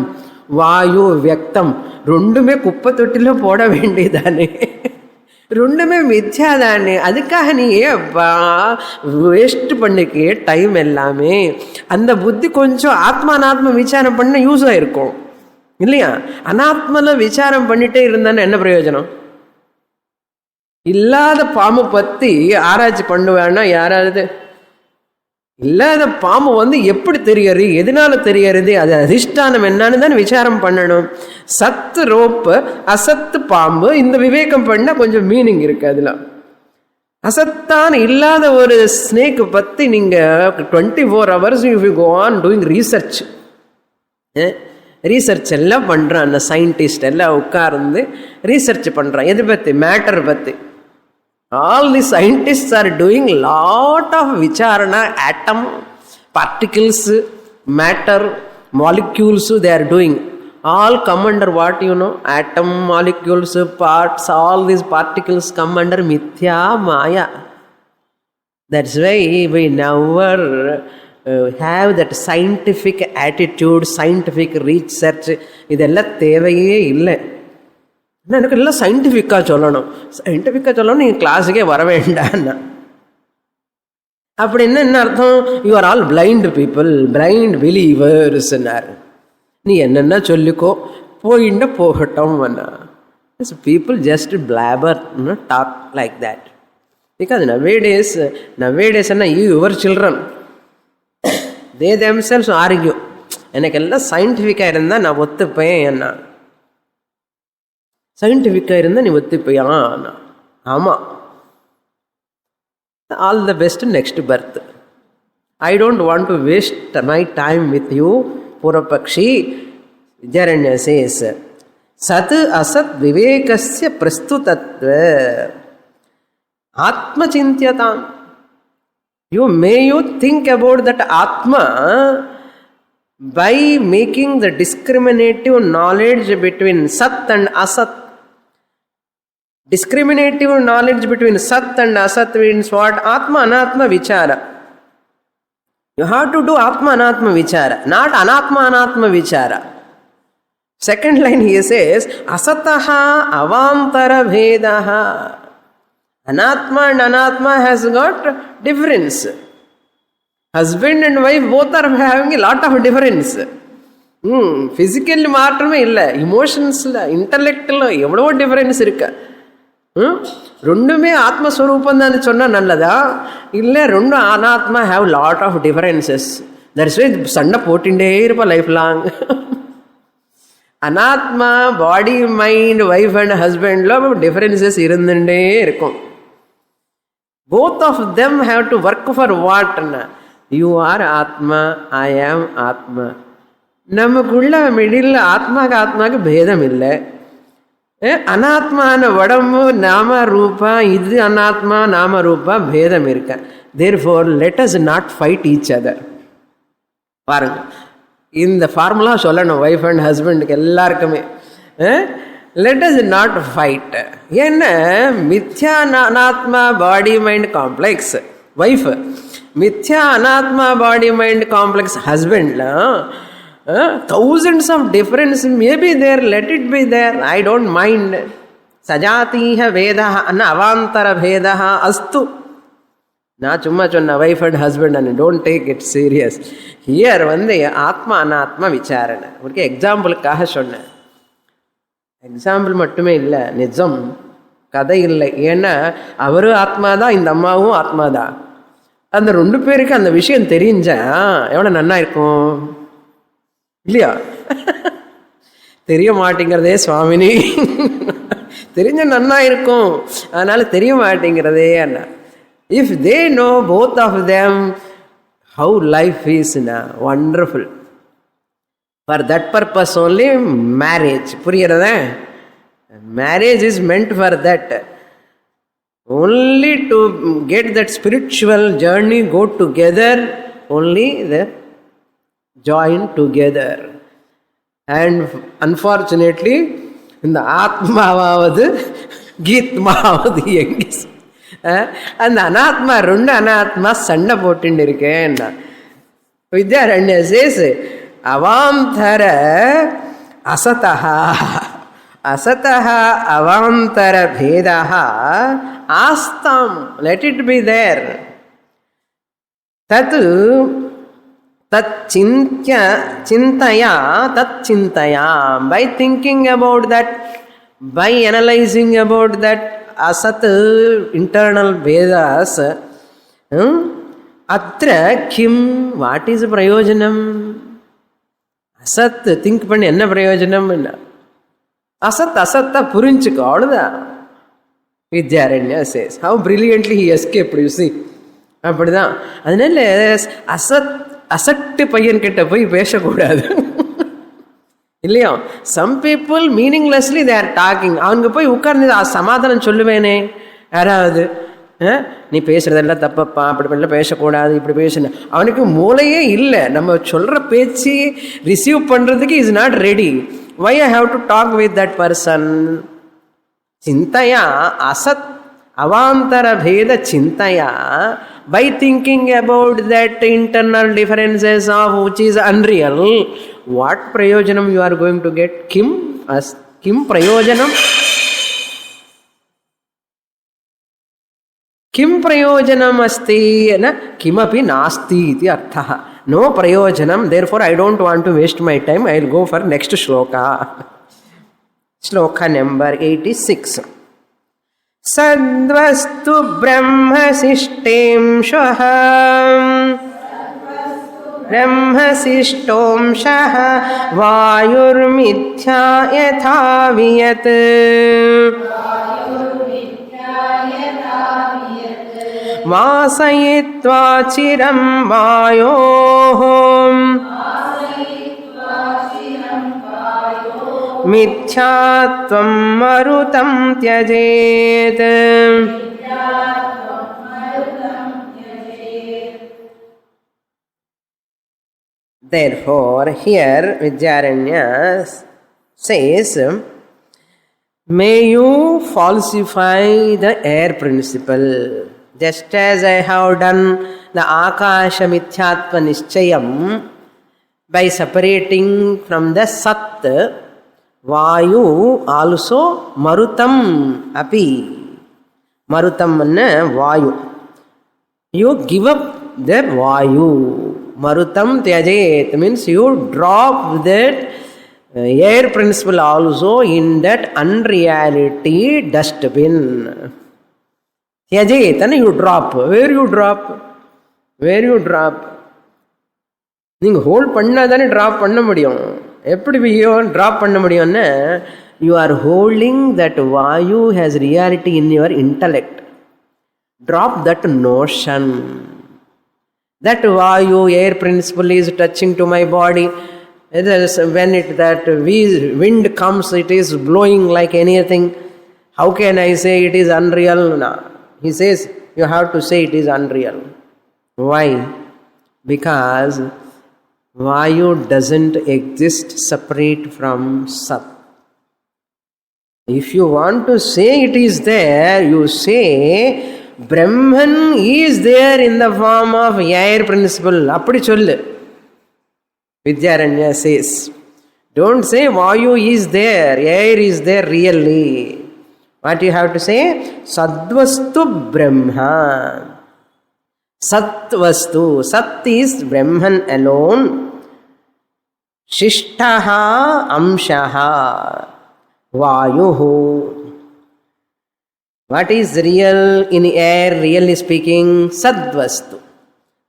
Speaker 1: Vayu, Vyaktam. Rundume kuppa tottilo poda vendidane. Rundume mithya dane. Adukkaga nee waste pannike time ellame. And buddhi koncham atma anatma vicharam panna use aayirukkum. Illaya? Anatmala vicharam pannite irundana enna prayojanam? இல்லாத பாம்பு பற்றி ஆராய்ச்சி பண்ணுவேன்னா யாராவது? இல்லாத பாம்பு எப்படி தெரியறது, எதனால தெரியறது, அது அதிஷ்டானம் என்னன்னு தான் விசாரம் பண்ணணும். சத்து ரோப்பு, அசத்து பாம்பு, இந்த விவேகம் பண்ண கொஞ்சம் மீனிங் இருக்கு. அதில் அசத்தான் இல்லாத ஒரு ஸ்னேக் பற்றி நீங்கள் 24 hours if you go on doing research, research எல்லாம் பண்ணுறான். அந்த சயின்டிஸ்ட் எல்லாம் உட்கார்ந்து ரீசர்ச் பண்ணுறான். எது பற்றி? மேட்டர் பற்றி. All the scientists are doing lot of vicharana, atom, particles, matter, molecules they are doing. All come under what you know? Atom, molecules, parts, all these particles come under mithya maya. That's why we never have that scientific attitude, scientific research. இதெல்லாம் தேவையே இல்லை. எனக்கு எல்லாம் சயின்டிஃபிக்காக சொல்லணும், சயின்டிஃபிக்காக சொல்லணும், நீங்கள் கிளாஸுக்கே வர வேண்டான்னா. அப்படின்னா என்ன அர்த்தம்? You are all blind people, blind பிலீவர்ஸ்னார். நீ என்னென்ன சொல்லிக்கோ, போயிண்ட போகட்டும் அண்ணா. People just blabber, talk like that. Because nowadays your children, they themselves argue. எனக்கெல்லாம் சயின்டிஃபிக்காக இருந்தால் நான் ஒத்துப்பேன் என்ன, சயின்டிஃபிக்காக இருந்தால் நீ ஒத்துப்பையா அண்ணா. ஆமாம், all the best next birth. I don't want to waste my time with you பூர்வபக்ஷி. வித்யாரண்ய சேஸ் சத் அசத் விவேகஸ்ய பிரஸ்துதத்வ ஆத்மசிந்தியதாம். May you think about that Atma by making the discriminative knowledge between Sat and Asat. Discriminative knowledge between Sat and Asat means what? Atma Anatma Vichara. You have to do Atma Anatma Vichara, not Anatma Anatma Vichara. Second line he says, Asataha avantara bhedaha. Anatma and Anatma has got difference. Husband and wife both are having a lot of difference. Physical மாற்றமே இல்லை, இமோஷன்ஸில் இன்டலெக்டில் எவ்வளோ difference இருக்கு. ரெண்டுமே ஆத்மஸ்வரூபம் தான் சொன்னால் நல்லதா, இல்லை ரெண்டு அனாத்மா have lot of differences. That's why சண்டை போட்டுட்டே இருப்பா லைஃப் லாங். அனாத்மா பாடி மைண்ட் ஒய்ஃப் அண்ட் ஹஸ்பண்டில் டிஃபரன்சஸ் இருந்துட்டே இருக்கும். Both of them have to work for what? You are Atma, I am Atma. நமக்குள்ள மிடில் ஆத்மாக்கு பேதம் இல்லை. அனாத்மான உடம்பு நாம ரூபா, இது அனாத்மா நாம ரூபா பேதம் இருக்க. Therefore, let us not fight each other. பாருங்க, இந்த ஃபார்முலா சொல்லணும் ஒய்ஃப் அண்ட் ஹஸ்பண்டுக்கு எல்லாருக்குமே. Let us not fight. என்ன மித்யா அனாத்மா பாடி மைண்ட் காம்ப்ளெக்ஸ் வைஃப், மித்யா அனாத்மா பாடி மைண்ட் காம்ப்ளெக்ஸ் ஹஸ்பண்ட்ல thousands of difference may be there, let it be there, I don't mind. சஜாதீஹ வேதஹ அன்ன அவாந்தர பேதஹ அஸ்து. நான் சும்மா சொன்ன wife and husband and don't take it serious. Here ஆத்மா அனாத்மா விசாரணை. உங்களுக்கு எக்ஸாம்பிளுக்காக சொன்னேன். எக்ஸாம்பிள் மட்டுமே இல்லை, நிஜம், கதை இல்லை. ஏன்னா அவரும் ஆத்மா தான், இந்த அம்மாவும் ஆத்மா தான். அந்த ரெண்டு பேருக்கு அந்த விஷயம் தெரிஞ்சா எவ்வளோ நன்னா இருக்கும் இல்லையா? தெரிய மாட்டேங்கிறதே சுவாமினி, தெரிஞ்ச நன்னா இருக்கும், அதனால தெரிய மாட்டேங்கிறதே அண்ணா. If they know both of them how life is wonderful. For that purpose only marriage. புரியுறதா? Marriage is meant for that. Only to get that spiritual journey, go together, only the join together. And unfortunately, இந்த ஆத்மாவாவது கீத்மாவது எங்கே அந்த அனாத்மா, ரெண்டு அனாத்மா சண்டை போட்டுன்னு இருக்கேன். வித்யாரண்ய சேஸ் அவாந்தர அசதஹ அசதஹ அவாந்தர பேதஹ ஆஸ்தாம், லெட் இட் பி தேர். தத் தத் சிந்தயா தத் சிந்தயா. By thinking about that, by analysing about that asat internal vedas, atra kim, what is prayojanam? asat think பண்ணி என்ன பிரயோஜனம்? asat asatha புரிஞ்சுக்கோ, அவ்வளோதான். Vidyaranya says, how brilliantly he escaped, you see. அப்படிதான். அதனால அசட்டு பையன்கிட்ட போய் பேசக்கூடாது இல்லையா? Some people meaninglessly they are talking. அவங்க போய் உட்கார்ந்து சமாதானம் சொல்லுவேனே யாராவது, நீ பேசுறதெல்லாம் தப்பப்பா, அப்படி பண்ணலாம் பேசக்கூடாது, இப்படி பேசணும். அவனுக்கு மூளையே இல்லை, நம்ம சொல்கிற பேச்சு ரிசீவ் பண்ணுறதுக்கு is not ready. Why I have to talk with that person? சிந்தையா அசத் அவாந்தர பேத சிந்தையா, by thinking about that internal differences of which is unreal, what prayojanam you are going to get? Kim prayojanam? Kim prayojanam asti na kimapi nasti iti artha. No prayojanam, therefore I don't want to waste my time, I will go for next shloka. Shloka number 86. Sadvastu brahma sistemshaha ब्रह्मसिष्टोंशः वायुर्मिथ्या यथा वियत् वासयित्वा चिरं वायोः मिथ्यात्वं मरुतं त्यजेत्. Therefore, here Vidyaranya says, may you falsify the air principle, just as I have done the Akasha Mithyatva Nischayam by separating from the Sat, Vayu also Marutam api. Marutam manna Vayu. You give up the Vayu. Marutam tyajet means you drop that air principle also in that unreality dustbin. Tyajet, and you drop. Where you drop? Where you drop? நீங்கள் hold பண்ணால் தானே drop பண்ண முடியும். எப்படி drop பண்ண முடியும்னா, you are holding that Vayu has reality in your intellect. Drop that notion. That Vayu, air principle is touching to my body. When that wind comes, it is blowing like anything. How can I say it is unreal? No. He says you have to say it is unreal. Why? Because Vayu doesn't exist separate from Sat. If you want to say it is there, you say Brahman is there in the form of air principle. Appadi sollu. Vidyaranya says, don't say Vayu is there, air is there really. What you have to say? Sadvastu Brahma. Satvastu. Sat is Brahman alone. Shishtaha amshaha Vayuhu. What is real in air, really speaking? Sadvastu.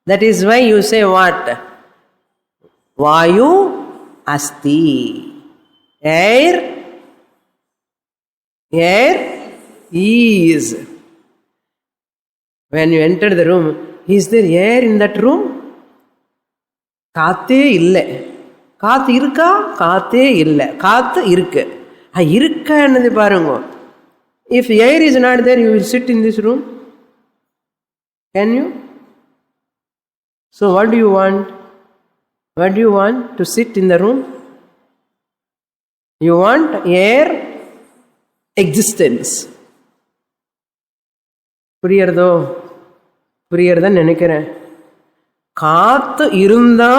Speaker 1: That is why you say what? Vayu asti. Air is. When you enter the room, is there air in that room? Kaathe ille. Kaathu irukka? Kaathe ille. Kaathu irukku. Irukka ennadhu parungo. If air is not there, you will sit in this room? Can you? So what do you want? What do you want to sit in the room? You want air existence. புரியறதான் நினைக்கிறேன். காத்து இருந்தா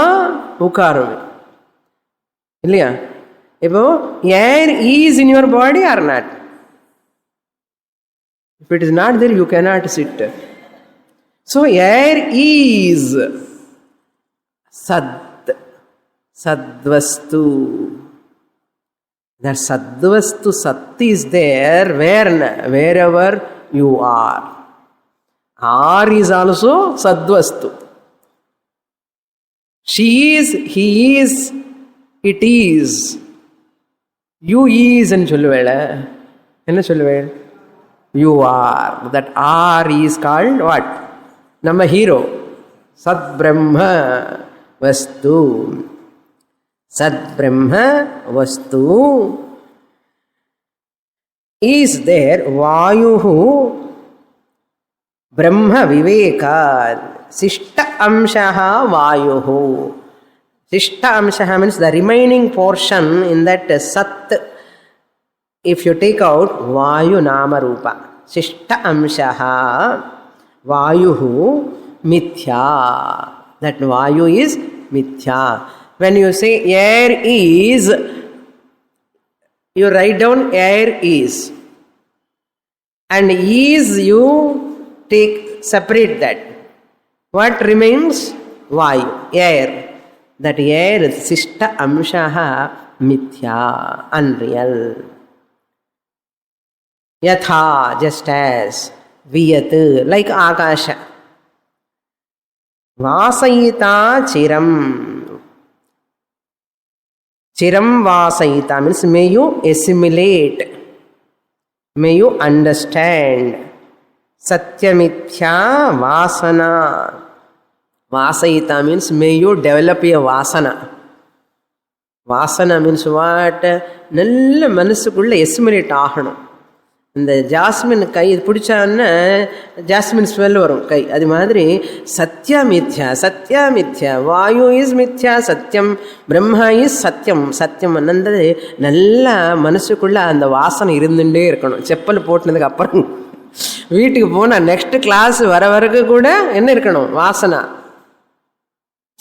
Speaker 1: உட்காருவேன் இல்லையா? இப்போ air is in your body or not? If it is not there, you cannot sit. So air is Sadvastu. That Sadvastu, Sat is there wherever you are. R is also Sadvastu. She is, he is, it is. You is and சொல்லுவேள. என்ன சொல்லுவேள்? You are. That R is called what? Nama hero. Sat Brahma Vastu. Sat Brahma Vastu is there. Vayuhu Brahma Viveka. Sishta Amshaha Vayuhu. Sishta Amshaha means the remaining portion in that Sat. If you take out Vayu Nama Rupa, Sishta Amshaha Vayuhu Mithya. That Vayu is Mithya. When you say air is, you write down air is. And is you separate that. What remains? Vayu, air. That air is Sishta Amshaha Mithya, unreal. Yatha, just as. Viyat, like Akasha. Vasayita chiram. Chiram vasayita means may you assimilate. May you understand. Satyamithya vasana. Vasayita means may you develop a vasana. Vasana means what? Nalla manasukulla assimilate ஆகணும். இந்த jasmine கை இது பிடிச்சான்னா jasmine smell வரும் கை. அது மாதிரி சத்யா மித்யா, சத்யா மித்யா, வாயு is மித்யா, சத்தியம் பிரம்மா இஸ் சத்தியம். சத்தியம் என்னது நல்லா மனசுக்குள்ள அந்த வாசனை இருந்துகிட்டே இருக்கணும். செப்பல் போட்டுனதுக்கு அப்புறம் வீட்டுக்கு போனால் நெக்ஸ்ட் கிளாஸ் வர வரைக்கும் கூட என்ன இருக்கணும்? வாசனை.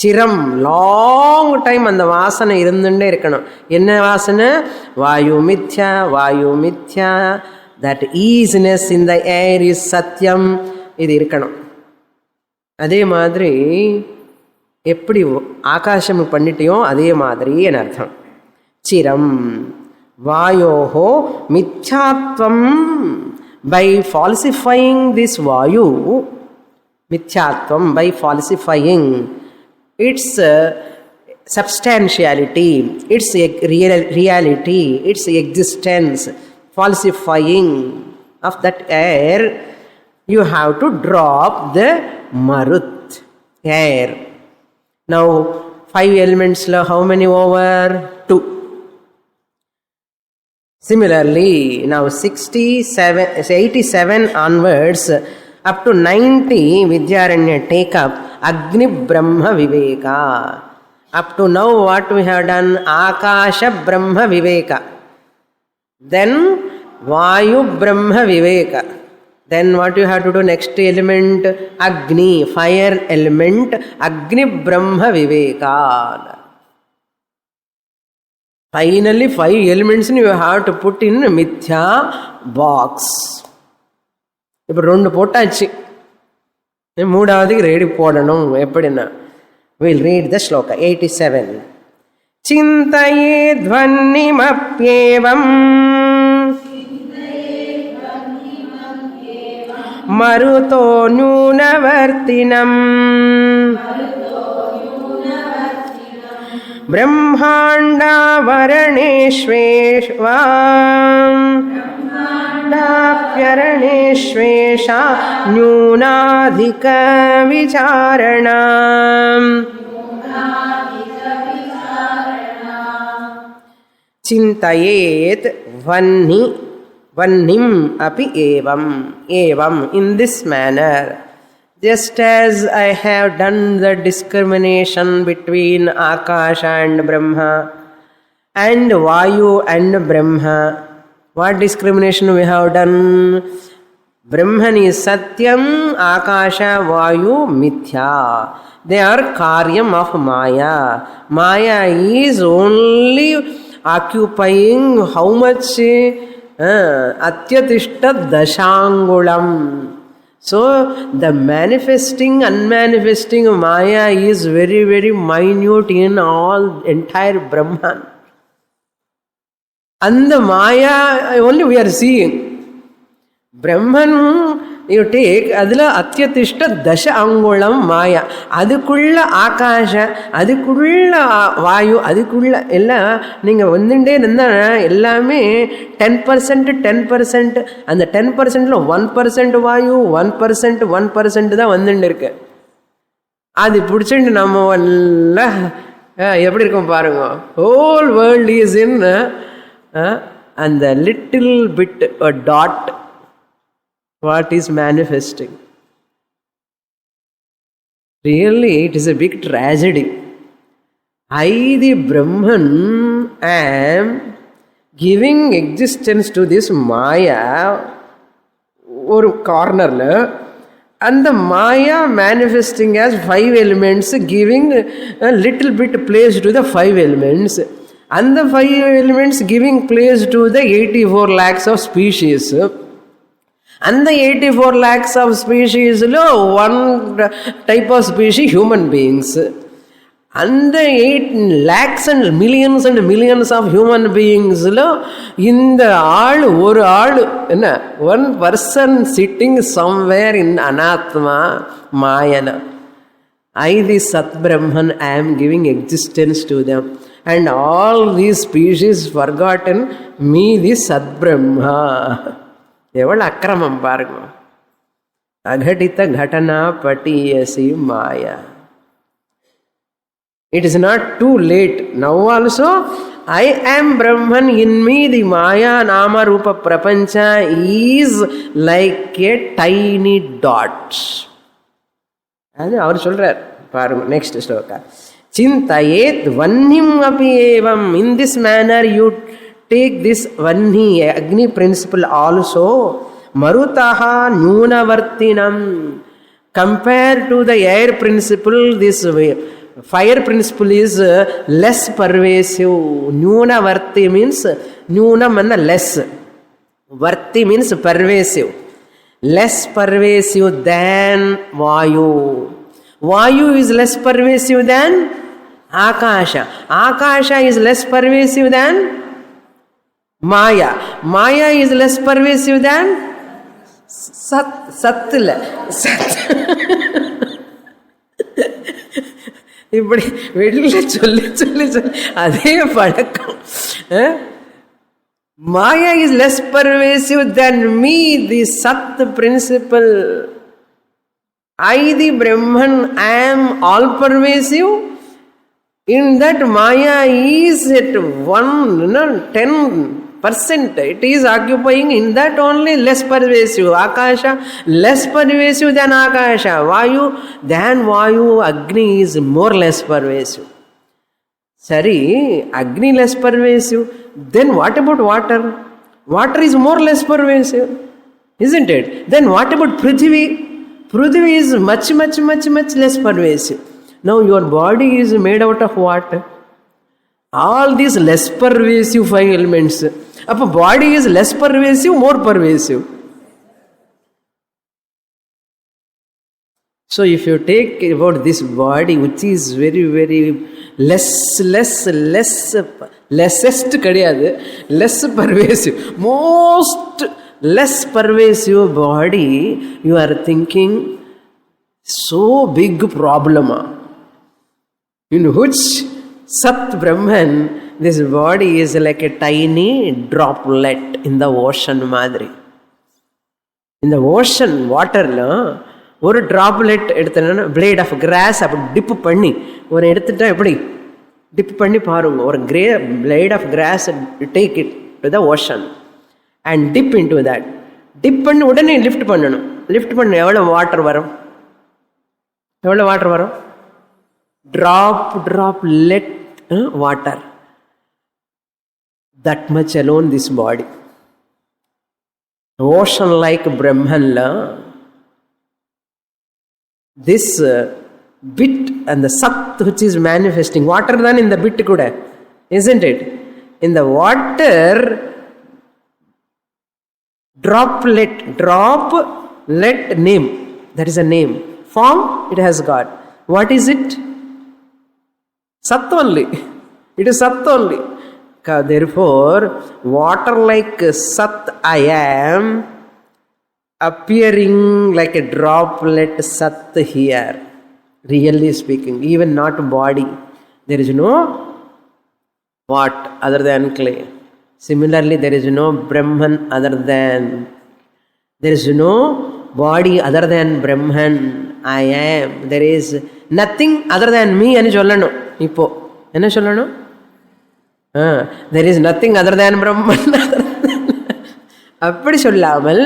Speaker 1: சிரம், லாங் டைம் அந்த வாசனை இருந்துட்டே இருக்கணும். என்ன வாசனை? வாயு மித்யா, வாயு மித்யா, that easiness in the air is சத்தியம். இது இருக்கணும். அதே மாதிரி எப்படி ஆகாசம் பண்ணிட்டியோ அதே மாதிரி என் அர்த்தம். சிரம் வாயோஹோ மித்யாத்வம். பை ஃபால்சிஃபையிங் திஸ் வாயு, மித்யாத்வம் by falsifying its substantiality, its reality, its existence, falsifying of that air, you have to drop the marut, air. Now 5 elements, how many over? 2. Similarly, now 87 onwards, up to 90, Vidyaranya take up Agni Brahma Viveka. Up to now, what we have done? Akasha Brahma Viveka. Then Vayu Brahma Viveka. Then what you have to do? Next element, Agni, fire element, Agni Brahma Viveka. Finally, 5 elements you have to put in Mithya box. இப்போ 2 போட்டாச்சு, 3வதுக்கு ready போடணும். எப்படின்னா we'll read the shloka 87. சிந்தயே த்வன்னிமப்யேவம் மருதோ நூனவர்த்தினம் பிரம்மாண்டாவரணேஷ்வேஷ்வாம் ப்யரணேஷ்வேஷா ந்யூனாதிக விசாரணாம். சிந்தயேத் Vanni, vannim api evam, evam, in this manner. Just as I have done the discrimination between Akasha and Brahma and Vayu and Brahma. What discrimination we have done? Brahman is Satyam, Akasha, Vayu, Mithya. They are Karyam of Maya. Maya is only occupying how much? Atyatishta Dashangulam. So the manifesting, unmanifesting Maya is very, very minute in all entire Brahman. And the Maya only we are seeing. Brahman you take, adula Atyatishta Dasha Angulam Maya. Adukulla Akasha, adukulla Vayu, adukulla ella ninga vandinde nanda ellame 10%, 10%, and the 10% lo 1% Vayu, 1%, 1% da vandinde irukku. Adi pudichindi namma alla eppadi irukum paarenga. Whole world is in and the little bit a dot, what is manifesting. Really, it is a big tragedy. I, the Brahman, am giving existence to this Maya or corner, and the Maya manifesting as 5 elements, giving a little bit place to the 5 elements, and the 5 elements giving place to the 84 lakhs of species. And the 84 lakhs of species, one type of species, human beings. அந்த 8 lakhs and millions of human beings-ல இந்த ஒரு ஆள் என்ன, one person sitting somewhere in anatma mayana. I, the Sat Brahman, I am giving existence to them, and all these species forgotten me, the Sat Brahma. எவ்வளவு அக்கிரமம் பாருங்க. அகடித கடனா பட்டியசி மாயா. It is not too late. Now also, I am Brahman, in me the Maya Nama Rupa Prapancha is like a tiny dot. அது அவர் சொல்றார் பாருங்க. Next shloka. சிந்தயேத் வன்னிம் அபி ஏவம். In this manner you take this வன்னி அக்னி பிரின்சிபல் ஆல்சோ மருதஹா நியூனவர்த்தினம். Compare to the air principle, this fire principle is less pervasive. Nyuna varti means nyunam and less. Varti means pervasive. Less pervasive than vayu. Vayu is less pervasive than akasha. Akasha is less pervasive than maya. Maya is less pervasive than sat. Satla. இப்படி வெளியில் சொல்லி சொல்லி சொல்லி அதே பழக்கம். Maya is less pervasive than me, the Sat principle. I, the Brahman, I am all pervasive. In that Maya is at 10%. It is occupying in that only less pervasive. Akasha less pervasive than Akasha. Vayu than Vayu. Agni is more less pervasive. Sari, Agni less pervasive. Then what about water? Water is more less pervasive, isn't it? Then what about Prithvi? Prithvi is much less pervasive. Now your body is made out of what? All these less pervasive 5 elements. Appa body is less pervasive, more pervasive. So if you take about this body, which is very lessest kadiyadu, less pervasive, most less pervasive body, you are thinking so big problem in which Sat Brahman, this body is like a tiny droplet in the ocean madri. In the ocean water la ஒரு droplet எடுத்தனா blade of grass அப்படி dip பண்ணி ஒரு எடுத்துட்டா எப்படி dip பண்ணி பாருங்க. ஒரு blade of grass, take it to the ocean and dip into that. dip பண்ணி உடனே lift பண்ணணும். lift பண்ண எவ்வளவு வாட்டர் வரும்? எவ்வளவு வாட்டர் வரும்? droplet water. That much alone this body. Ocean like Brahman la, this bit and the Sat which is manifesting, water than in the bit kuda, isn't it? In the water, droplet name, that is a name. Form it has got. What is it? Sat only. It is Sat only. Therefore, water like Sat I am, appearing like a droplet Sat here. Really speaking, even not body. There is no what other than clay. Similarly, there is no Brahman other than. There is no body other than Brahman. I am. There is nothing other than me. Ani sollano. Ipo. Enna sollano? There is nothing other than Brahman. Appadi sollamal,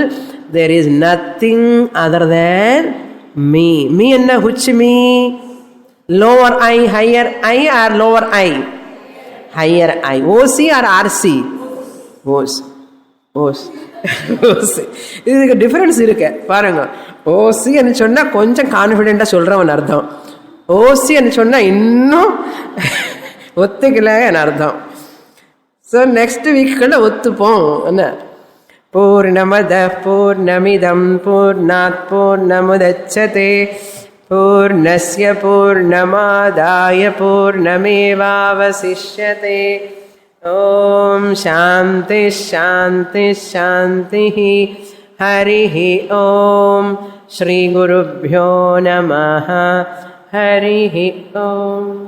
Speaker 1: there is nothing other than me. Me enna which me? Lower I, higher I, or lower I? Higher I. OC or RC? OC. இதுக்கு difference இருக்கு பாருங்க. ஓசி என்று சொன்னா கொஞ்சம் கான்ஃபிடென்ட்டா சொல்றவன் அர்த்தம். ஓசி என்று சொன்னா இன்னும் ஒத்துக்கல அர்த்தம். ஸோ நெக்ஸ்ட் வீக்குள்ள ஒத்துப்போம். என்ன பூர்ணமத பூர்ணமிதம் பூர்ணாத் பூர்ணமுதச்சதே पूर्णस्य पूर्णमादाय पूर्णमेवावशिष्यते। ॐ शान्ति शान्ति शान्तिः। हरिः ॐ। श्रीगुरुभ्यो नमः। हरिः ॐ।